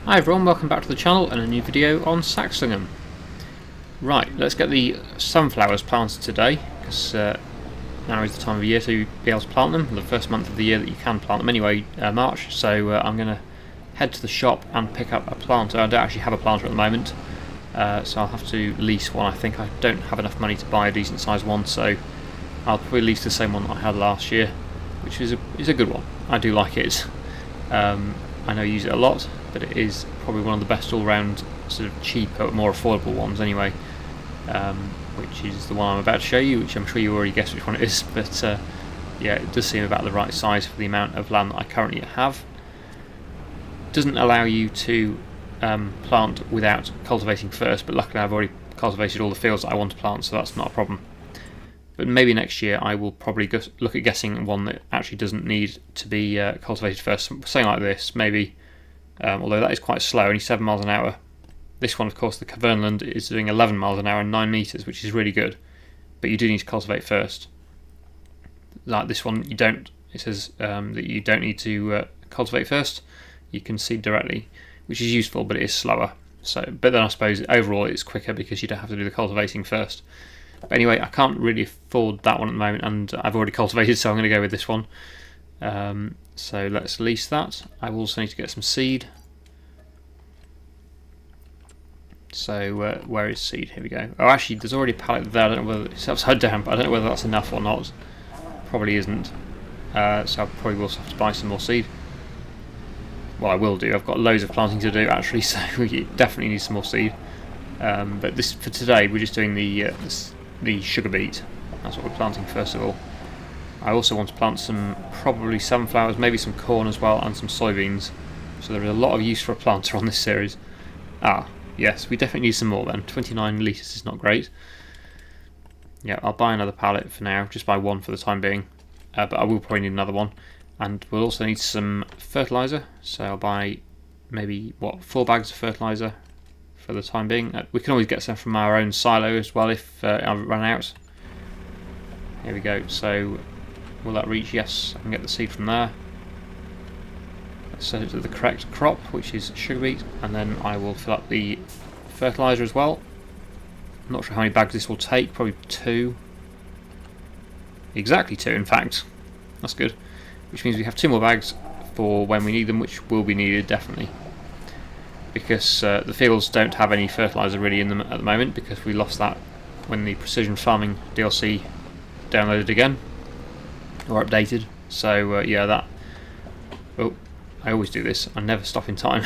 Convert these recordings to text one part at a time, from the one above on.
Hi everyone, welcome back to the channel and a new video on Saxlingham. Right, let's get the sunflowers planted today, because now is the time of year to be able to plant them, the first month of the year that you can plant them anyway, March, so I'm going to head to the shop and pick up a planter. I don't actually have a planter at the moment, so I'll have to lease one. I think I don't have enough money to buy a decent sized one, so I'll probably lease the same one I had last year, which is a good one. I do like it. I know I use it a lot, but it is probably one of the best all-round sort of cheaper, more affordable ones anyway, which is the one I'm about to show you, which I'm sure you already guessed which one it is, but yeah, it does seem about the right size for the amount of land that I currently have. Doesn't allow you to plant without cultivating first, but luckily I've already cultivated all the fields that I want to plant, so that's not a problem. But maybe next year I will probably look at getting one that actually doesn't need to be cultivated first. Something like this, maybe, although that is quite slow, only 7 miles an hour. This one, of course, the Caverneland, is doing 11 miles an hour and 9 metres, which is really good. But you do need to cultivate first. Like this one, you don't. It says that you don't need to cultivate first. You can seed directly, which is useful, but it is slower. So, but then I suppose overall it's quicker because you don't have to do the cultivating first. But anyway, I can't really afford that one at the moment, and I've already cultivated, so I'm going to go with this one. So let's lease that. I will also need to get some seed. So where is seed? Here we go. Oh, actually, there's already a pallet there. I don't know whether it's upside down, but I don't know whether that's enough or not. Probably isn't. So I probably will have to buy some more seed. Well, I will do. I've got loads of planting to do actually, so we definitely need some more seed. But this for today, we're just doing the sugar beet. That's what we're planting first of all. I also want to plant some probably sunflowers, maybe some corn as well, and some soybeans. So there is a lot of use for a planter on this series. Ah, yes, we definitely need some more then. 29 litres is not great. Yeah, I'll buy another pallet for now, just buy one for the time being. But I will probably need another one. And we'll also need some fertilizer, so I'll buy maybe, 4 bags of fertilizer for the time being. We can always get some from our own silo as well if I run out. Here we go, so will that reach? Yes, I can get the seed from there. Let's set it to the correct crop, which is sugar beet, and then I will fill up the fertilizer as well. I'm not sure how many bags this will take, probably 2. Exactly 2 in fact, that's good. Which means we have 2 more bags for when we need them, which will be needed definitely. Because the fields don't have any fertilizer really in them at the moment, because we lost that when the Precision Farming DLC downloaded again, or updated. So yeah, that... Oh, I always do this, I never stop in time.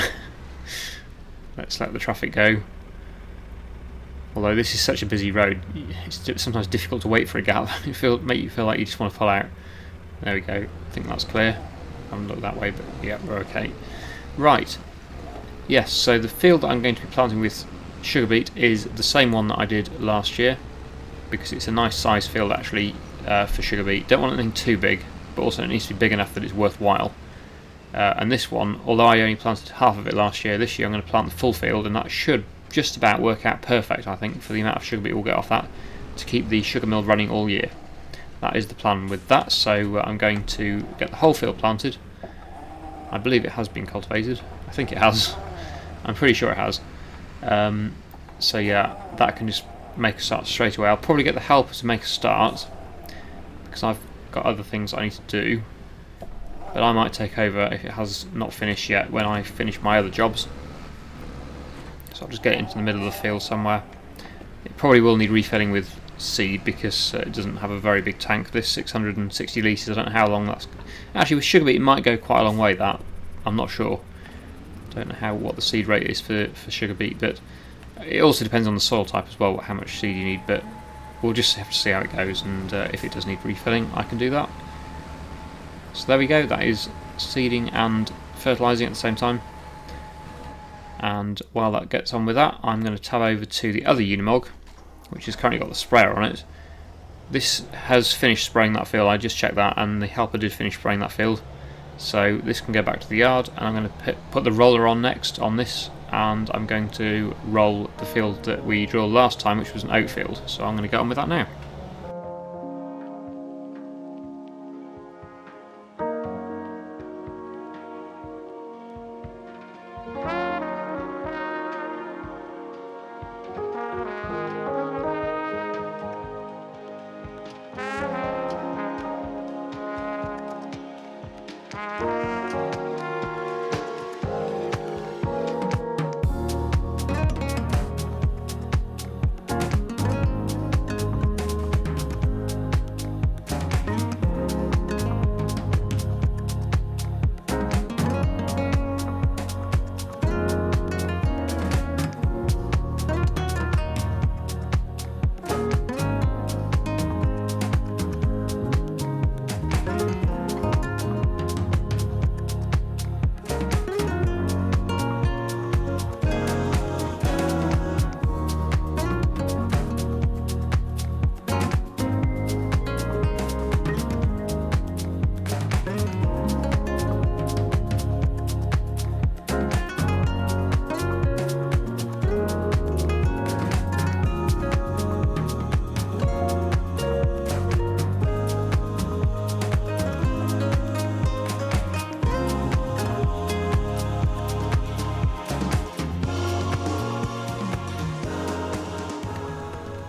Let's let the traffic go. Although this is such a busy road, it's sometimes difficult to wait for a gap. Make you feel like you just want to pull out. There we go, I think that's clear. I haven't looked that way, but yeah, we're okay. Right, yes, so the field that I'm going to be planting with sugar beet is the same one that I did last year, because it's a nice size field actually for sugar beet. Don't want anything too big, but also it needs to be big enough that it's worthwhile. And this one, although I only planted half of it last year, this year I'm going to plant the full field, and that should just about work out perfect, I think, for the amount of sugar beet we'll get off that, to keep the sugar mill running all year. That is the plan with that, so I'm going to get the whole field planted. I believe it has been cultivated. I think it has. I'm pretty sure it has. So yeah, that can just make a start straight away. I'll probably get the helper to make a start, because I've got other things I need to do. But I might take over if it has not finished yet when I finish my other jobs. So I'll just get it into the middle of the field somewhere. It probably will need refilling with seed because it doesn't have a very big tank. This 660 litres, I don't know how long that's... Actually, with sugar beet it might go quite a long way, that. I'm not sure. Don't know what the seed rate is for sugar beet, but it also depends on the soil type as well, how much seed you need, but we'll just have to see how it goes, and if it does need refilling I can do that. So there we go, that is seeding and fertilising at the same time. And while that gets on with that, I'm going to tab over to the other Unimog, which has currently got the sprayer on it. This has finished spraying that field, I just checked that, and the helper did finish spraying that field. So this can go back to the yard, and I'm going to put the roller on next on this, and I'm going to roll the field that we drilled last time, which was an oat field. So I'm going to get on with that now.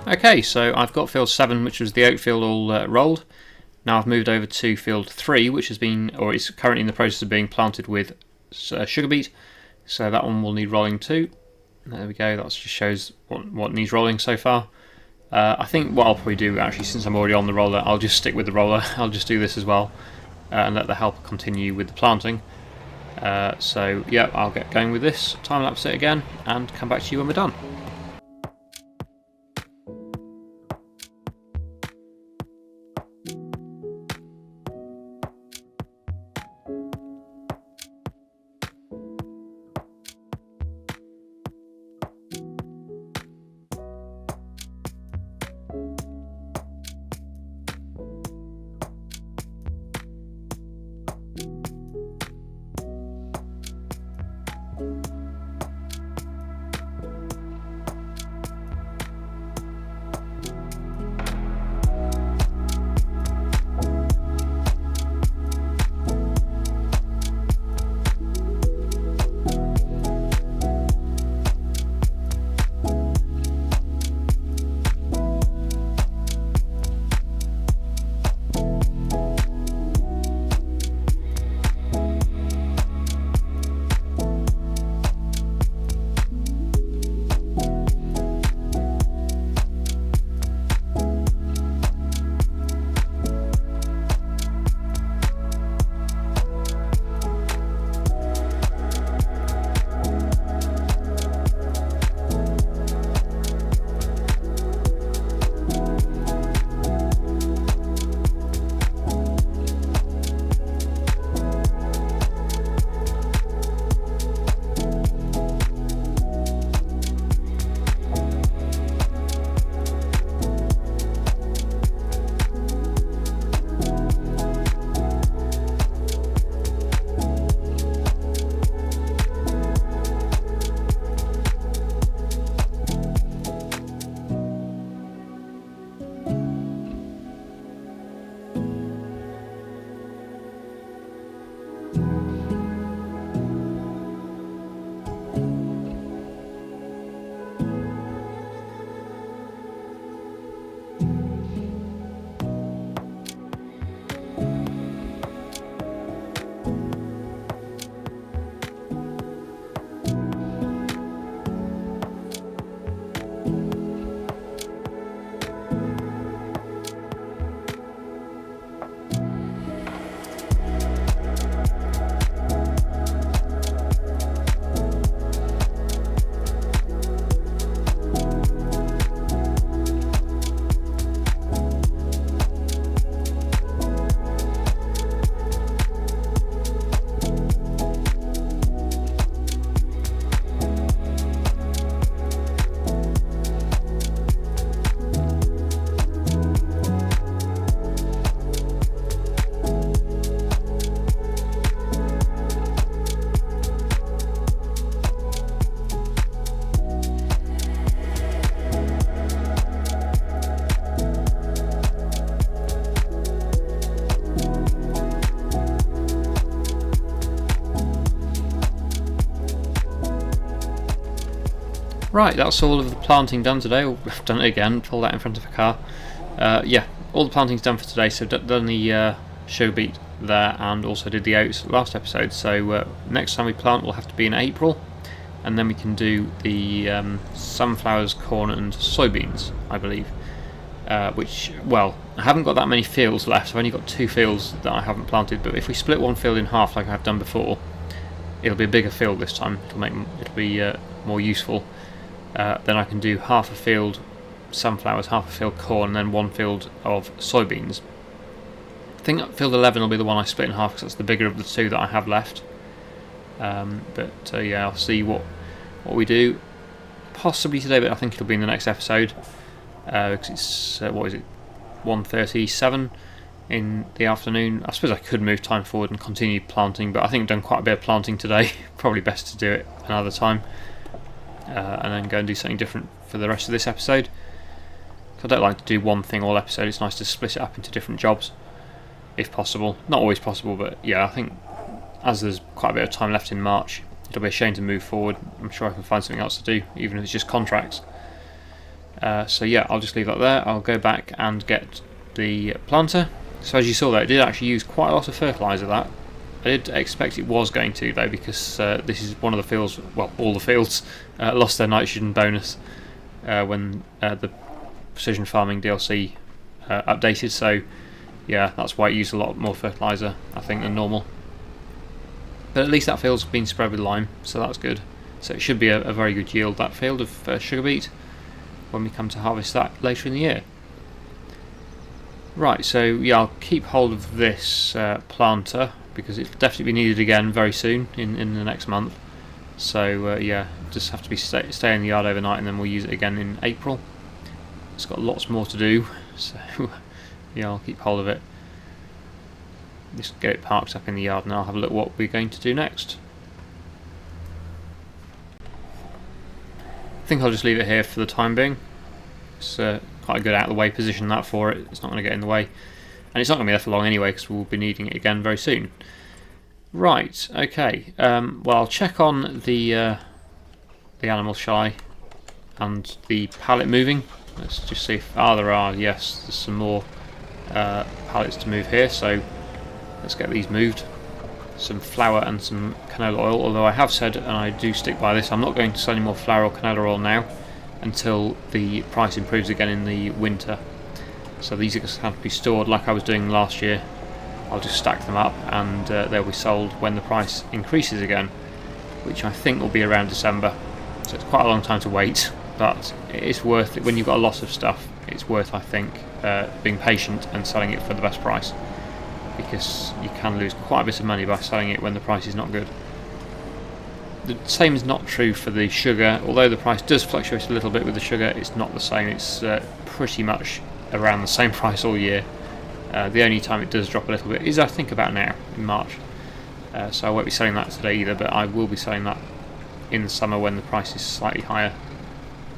Okay, so I've got field 7, which was the oat field, all rolled. Now I've moved over to field 3, which has been, or is currently in the process of being planted with sugar beet. So that one will need rolling too. There we go, that just shows what needs rolling so far. I think what I'll probably do, actually, since I'm already on the roller, I'll just stick with the roller. I'll just do this as well and let the helper continue with the planting. So yeah, I'll get going with this, time-lapse it again, and come back to you when we're done. Right, that's all of the planting done today. I've done it again, pulled that in front of a car. Yeah, all the planting's done for today, so done the sugar beet there and also did the oats last episode. So next time we plant will have to be in April, and then we can do the sunflowers, corn and soybeans, I believe. Which, well, I haven't got that many fields left. I've only got 2 fields that I haven't planted, but if we split one field in half like I've done before, it'll be a bigger field this time. It'll be more useful. Then I can do half a field sunflowers, half a field corn, and then 1 field of soybeans. I think field 11 will be the one I split in half because that's the bigger of the 2 that I have left. Yeah, I'll see what we do. Possibly today, but I think it'll be in the next episode. Because it's, what is it, 1:37 in the afternoon. I suppose I could move time forward and continue planting, but I think I've done quite a bit of planting today. Probably best to do it another time. And then go and do something different for the rest of this episode. I don't like to do one thing all episode. It's nice to split it up into different jobs, if possible. Not always possible, but yeah, I think as there's quite a bit of time left in March, it'll be a shame to move forward. I'm sure I can find something else to do, even if it's just contracts. So yeah, I'll just leave that there. I'll go back and get the planter. So as you saw there, it did actually use quite a lot of fertilizer. That I did expect it was going to, though, because this is one of the fields, well, all the fields lost their nitrogen bonus when the Precision Farming DLC updated, so yeah, that's why it used a lot more fertilizer, I think, than normal. But at least that field's been spread with lime, so that's good. So it should be a very good yield, that field of sugar beet, when we come to harvest that later in the year. Right, so yeah, I'll keep hold of this planter, because it'll definitely be needed again very soon, in the next month. So yeah, just have to be stay in the yard overnight, and then we'll use it again in April. It's got lots more to do, so yeah, I'll keep hold of it. Just get it parked up in the yard, and I'll have a look what we're going to do next. I think I'll just leave it here for the time being. It's quite a good out of the way position that for it. It's not going to get in the way, and it's not going to be there for long anyway, because we'll be needing it again very soon. Right, okay. Well, I'll check on the animal shy and the pallet moving. Let's just see if there are. Yes, there's some more pallets to move here. So let's get these moved. Some flour and some canola oil. Although I have said, and I do stick by this, I'm not going to sell any more flour or canola oil now until the price improves again in the winter. So these are going to have to be stored like I was doing last year. I'll just stack them up, and they'll be sold when the price increases again, which I think will be around December. So it's quite a long time to wait, but it's worth it when you've got a lot of stuff. It's worth, I think, being patient and selling it for the best price, because you can lose quite a bit of money by selling it when the price is not good. The same is not true for the sugar. Although the price does fluctuate a little bit with the sugar, it's not the same. It's pretty much around the same price all year. The only time it does drop a little bit is, I think, about now, in March. So I won't be selling that today either, but I will be selling that in the summer when the price is slightly higher.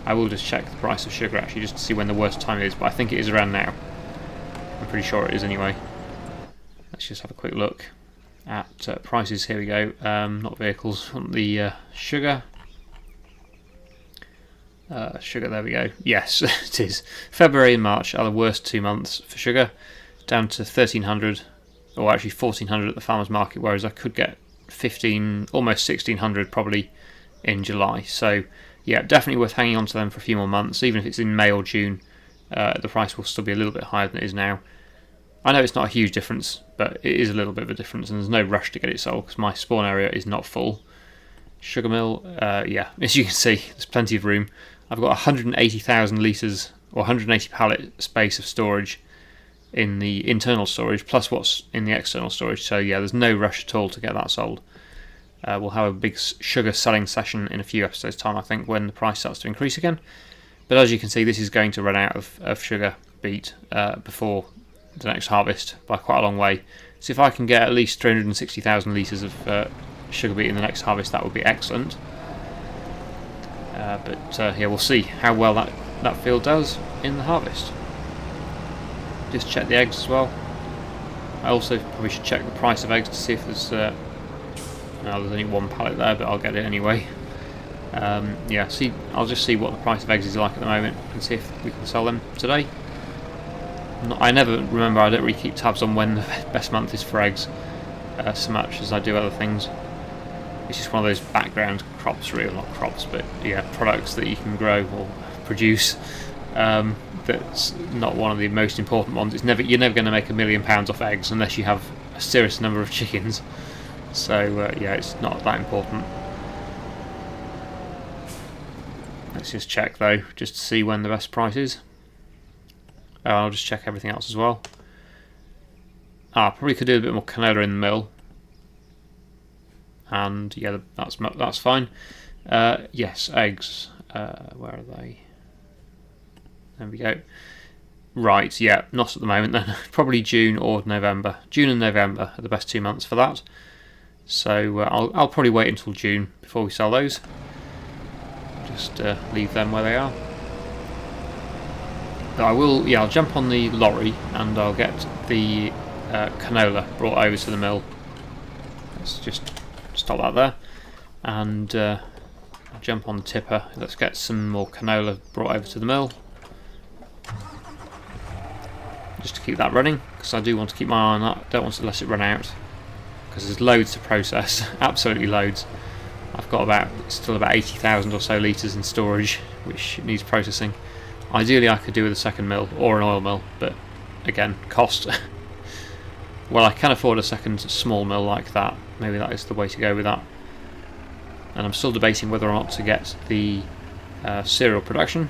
I will just check the price of sugar actually, just to see when the worst time is, but I think it is around now. I'm pretty sure it is anyway. Let's just have a quick look at prices. Here we go. Not vehicles, on the sugar. Sugar, there we go. Yes, it is. February and March are the worst 2 months for sugar. Down to 1,300, or actually 1,400 at the farmers market, whereas I could get 15, almost 1,600 probably in July. So yeah, definitely worth hanging on to them for a few more months. Even if it's in May or June, the price will still be a little bit higher than it is now. I know it's not a huge difference, but it is a little bit of a difference, and there's no rush to get it sold because my spawn area is not full. Sugar mill, yeah, as you can see, there's plenty of room. I've got 180,000 litres or 180 pallet space of storage in the internal storage, plus what's in the external storage. So yeah, there's no rush at all to get that sold. We'll have a big sugar selling session in a few episodes' time, I think, when the price starts to increase again. But as you can see, this is going to run out of sugar beet before the next harvest by quite a long way. So if I can get at least 360,000 litres of sugar beet in the next harvest, that would be excellent. But yeah, we'll see how well that field does in the harvest. Just check the eggs as well. I also probably should check the price of eggs to see if there's no, there's only one pallet there, but I'll get it anyway. Yeah, I'll just see what the price of eggs is like at the moment and see if we can sell them today. I never remember, I don't really keep tabs on when the best month is for eggs so much as I do other things. It's just one of those background crops, really, not crops, but yeah, products that you can grow or produce. That's not one of the most important ones. You're never going to make £1 million off eggs unless you have a serious number of chickens. So yeah, it's not that important. Let's just check though, just to see when the best price is. I'll just check everything else as well. Probably could do a bit more canola in the mill. And yeah, that's fine. Yes, eggs. Where are they? There we go. Right, yeah, not at the moment then. Probably June or November. June and November are the best 2 months for that. So I'll probably wait until June before we sell those. Just leave them where they are. But I'll jump on the lorry and I'll get the canola brought over to the mill. Let's just stop that there. And I'll jump on the tipper. Let's get some more canola brought over to the mill. just to keep that running, because I do want to keep my eye on that. Don't want to let it run out, because there's loads to process, absolutely loads. I've got still about 80,000 or so litres in storage, which needs processing. Ideally I could do with a second mill or an oil mill, but again, cost. Well, I can afford a second small mill like that. Maybe that is the way to go with that. And I'm still debating whether or not to get the cereal production,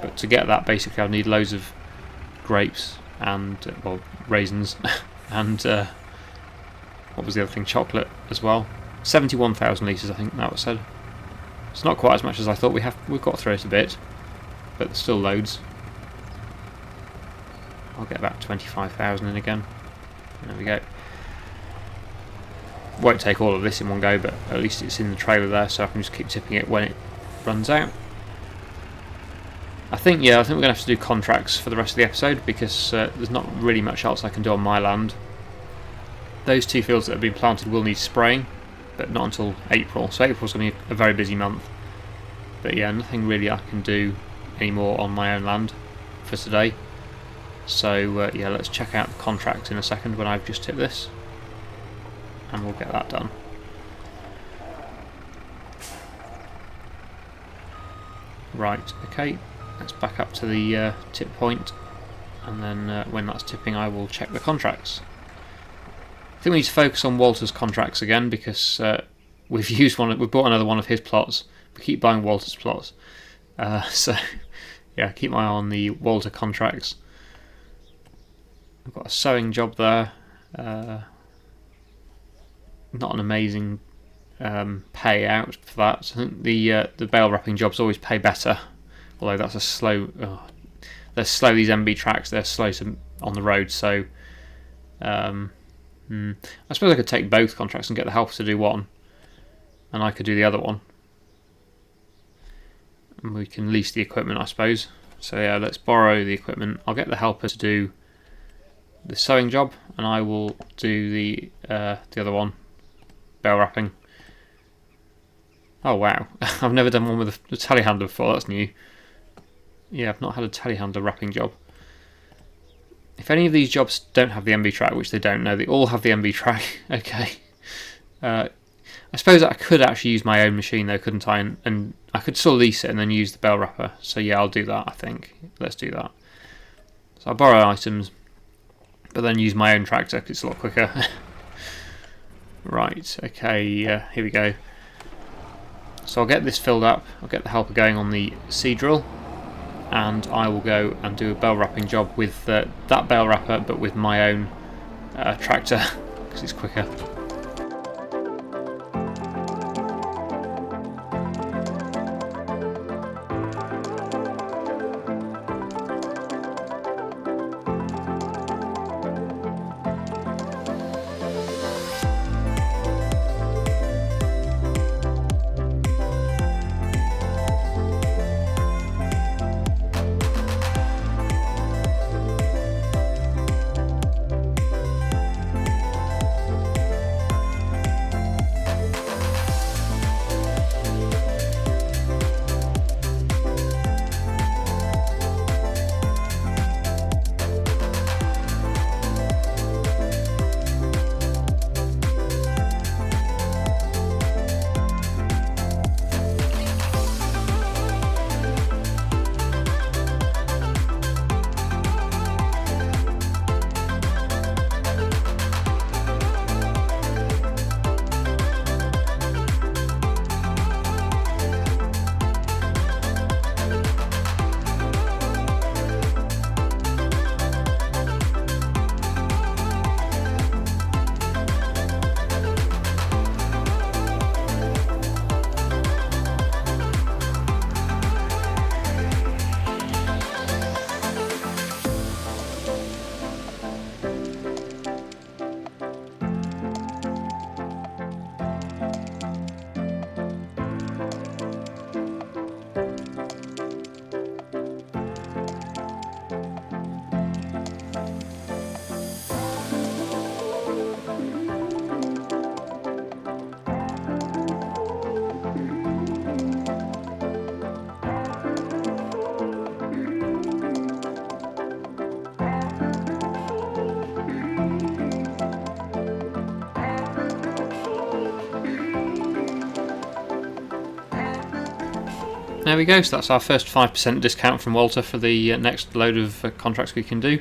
but to get that basically I'll need loads of grapes and well, raisins and what was the other thing, chocolate as well. 71,000 litres I think that was said. It's not quite as much as I thought. We've got through it a bit, but there's still loads. I'll get about 25,000 in again. There we go. Won't take all of this in one go, but at least it's in the trailer there, so I can just keep tipping it when it runs out. I think we're going to have to do contracts for the rest of the episode, because there's not really much else I can do on my land. Those 2 fields that have been planted will need spraying, but not until April, so April's going to be a very busy month. But yeah, nothing really I can do anymore on my own land for today. So yeah, let's check out the contract in a second when I've just tipped this, and we'll get that done. Right, okay, let's back up to the tip point, and then when that's tipping I will check the contracts. I think we need to focus on Walter's contracts again, because we've bought another one of his plots. We keep buying Walter's plots, so yeah, keep my eye on the Walter contracts. I've got a sowing job there. Not an amazing payout for that. So I think the bale wrapping jobs always pay better, although that's a slow. They're slow, these MB tracks. They're slow on the road. So I suppose I could take both contracts and get the helper to do one, and I could do the other one, and we can lease the equipment, I suppose. So yeah, let's borrow the equipment. I'll get the helper to do the sewing job, and I will do the other one, bale wrapping. Oh wow, I've never done one with a telehandler before. That's new. Yeah, I've not had a telehandler wrapping job. If any of these jobs don't have the MB track, which they don't, know they all have the MB track. Okay. I suppose I could actually use my own machine though, couldn't I? And I could still lease it and then use the bale wrapper. So yeah, I'll do that, I think. Let's do that. So I'll borrow items, but then use my own tractor because it's a lot quicker. Right, okay, here we go. So I'll get this filled up, I'll get the helper going on the seed drill, and I will go and do a bale wrapping job with that bale wrapper, but with my own tractor because it's quicker. There we go, so that's our first 5% discount from Walter for the next load of contracts we can do.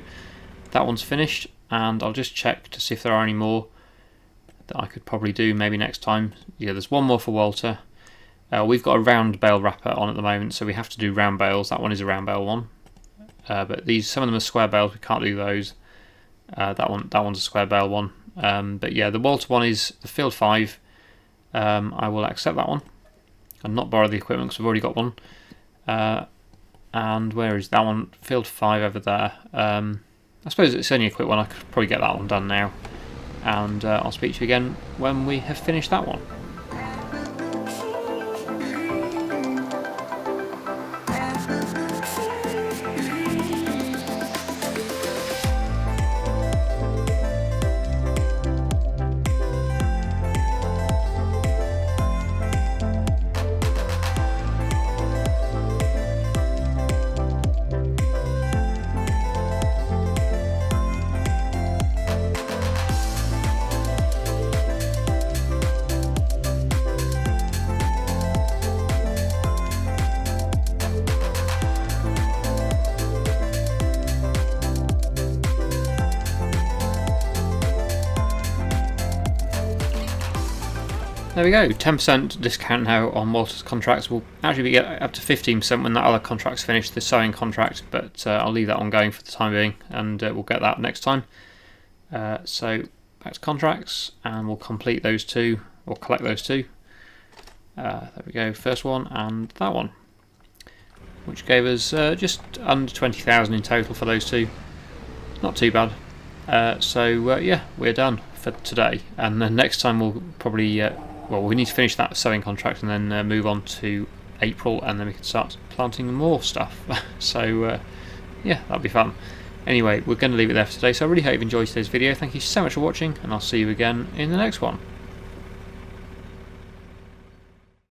That one's finished, and I'll just check to see if there are any more that I could probably do maybe next time. Yeah, there's one more for Walter. We've got a round bale wrapper on at the moment, so we have to do round bales. That one is a round bale one. But some of them are square bales, we can't do those. That one's a square bale one. But yeah, the Walter one is the Field 5. I will accept that one and not borrow the equipment because we've already got one. And where is that one? Field 5 over there. I suppose it's only a quick one. I could probably get that one done now. And I'll speak to you again when we have finished that one. There we go, 10% discount now on Walter's contracts. We'll actually get up to 15% when that other contract's finished, the sewing contract, but I'll leave that one going for the time being, and we'll get that next time. So back to contracts, and we'll complete those two, or collect those two. There we go, first one and that one, which gave us just under 20,000 in total for those two. Not too bad. Yeah, we're done for today, and then next time we'll probably we need to finish that sewing contract and then move on to April, and then we can start planting more stuff. Yeah, that'll be fun. Anyway, we're going to leave it there for today, so I really hope you enjoyed today's video. Thank you so much for watching, and I'll see you again in the next one.